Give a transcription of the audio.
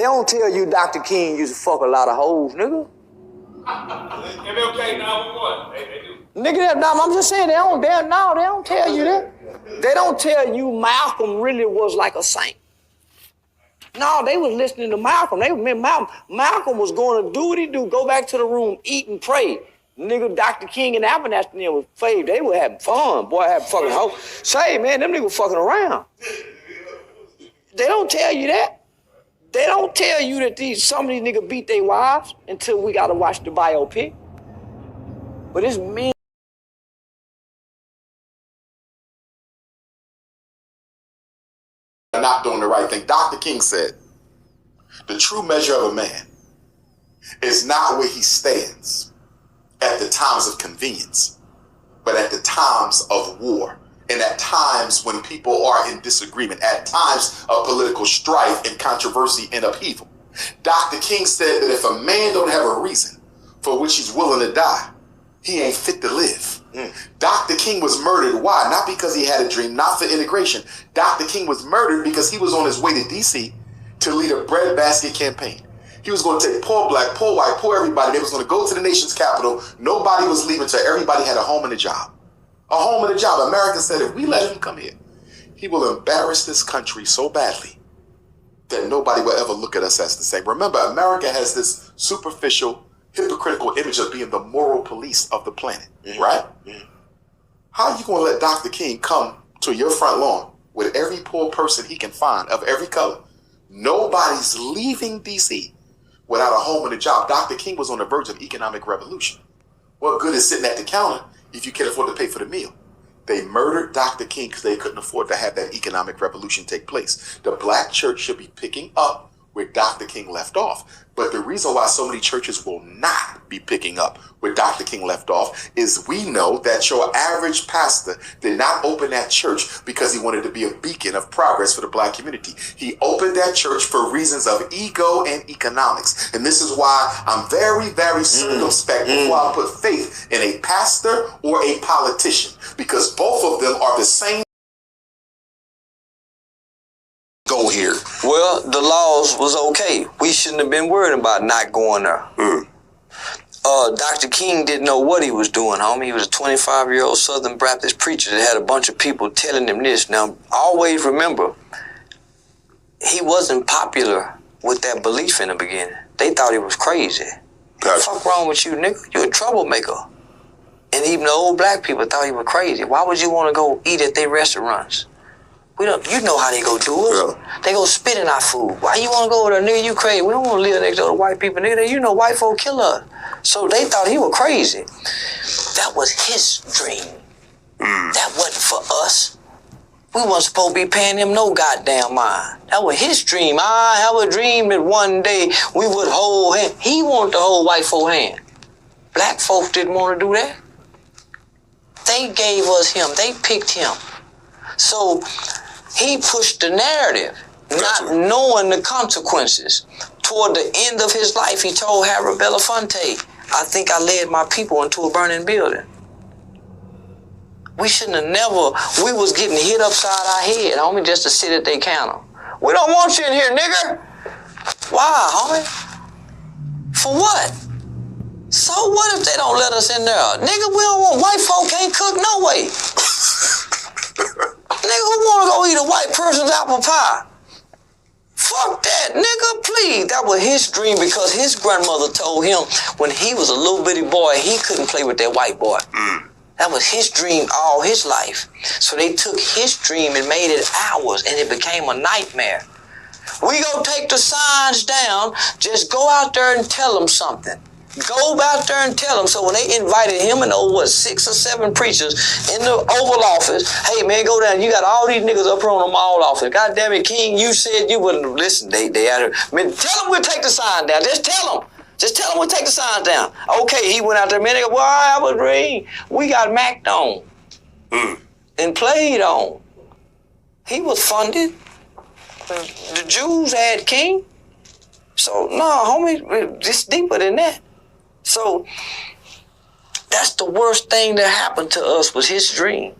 They don't tell you Dr. King used to fuck a lot of hoes, nigga. MLK 911. They do. Nigga, I'm just saying, they don't tell you that. They don't tell you Malcolm really was like a saint. No, they was listening to Malcolm. Malcolm was going to do what he do, go back to the room, eat and pray. Nigga, Dr. King and Abernathy was fave. They were having fun. Boy, having fucking hoes. Say, man, them niggas fucking around. They don't tell you that. They don't tell you that some of these niggas beat their wives until we gotta watch the biopic. But it's men. Not doing the right thing. Dr. King said, the true measure of a man is not where he stands at the times of convenience, but at the times of war. And at times when people are in disagreement, at times of political strife and controversy and upheaval. Dr. King said that if a man don't have a reason for which he's willing to die, he ain't fit to live. Dr. King was murdered. Why? Not because he had a dream, not for integration. Dr. King was murdered because he was on his way to D.C. to lead a breadbasket campaign. He was going to take poor black, poor white, poor everybody. They was going to go to the nation's capital. Nobody was leaving until everybody had a home and a job. A home and a job. America said, if we let him come here, he will embarrass this country so badly that nobody will ever look at us as the same. Remember, America has this superficial, hypocritical image of being the moral police of the planet, right? How are you going to let Dr. King come to your front lawn with every poor person he can find of every color? Nobody's leaving D.C. without a home and a job. Dr. King was on the verge of economic revolution. What good is sitting at the counter if you can't afford to pay for the meal? They murdered Dr. King because they couldn't afford to have that economic revolution take place. The black church should be picking up where Dr. King left off. But the reason why so many churches will not be picking up where Dr. King left off is we know that your average pastor did not open that church because he wanted to be a beacon of progress for the black community. He opened that church for reasons of ego and economics. And this is why I'm very, very circumspect before I put faith in a pastor or a politician, because both of them are the same. Go here. Well, the laws was okay. We shouldn't have been worried about not going there. Dr. King didn't know what he was doing, homie. He was a 25-year-old Southern Baptist preacher that had a bunch of people telling him this. Now, always remember, he wasn't popular with that belief in the beginning. They thought he was crazy. Gotcha. Fuck wrong with you, nigga? You're a troublemaker. And even the old black people thought he was crazy. Why would you want to go eat at their restaurants? You know how they go do it. Yeah. They go spit in our food. Why you want to go over there, nigga? You crazy. We don't want to live next door to white people, nigga. You know white folk kill us. So they thought he was crazy. That was his dream. That wasn't for us. We wasn't supposed to be paying him no goddamn mind. That was his dream. I have a dream that one day we would hold him. He wanted to hold white folk hand. Black folks didn't want to do that. They gave us him. They picked him. So he pushed the narrative, not knowing the consequences. Toward the end of his life, he told Harold Belafonte, I think I led my people into a burning building. We shouldn't have we was getting hit upside our head, homie, just to sit at their counter. We don't want you in here, nigga. Why, homie? For what? So what if they don't let us in there? Nigga, we don't want, white folk can't cook no way. Nigga, who want to go eat a white person's apple pie? Fuck that, nigga, please. That was his dream because his grandmother told him when he was a little bitty boy, he couldn't play with that white boy. That was his dream all his life. So they took his dream and made it ours, and it became a nightmare. We go take the signs down, just go out there and tell them something. Go out there and tell them. So when they invited him and 6 or 7 preachers in the Oval Office, hey man, go down. You got all these niggas up here on the mall office. God damn it, King, you said you wouldn't listen. They out here. Man, tell them we'll take the sign down. Just tell them. Just tell them we'll take the signs down. Okay, he went out there, man. They go, well, I have a dream. We got macked on and played on. He was funded. The Jews had King. So, no, homie, it's deeper than that. So that's the worst thing that happened to us was his dream.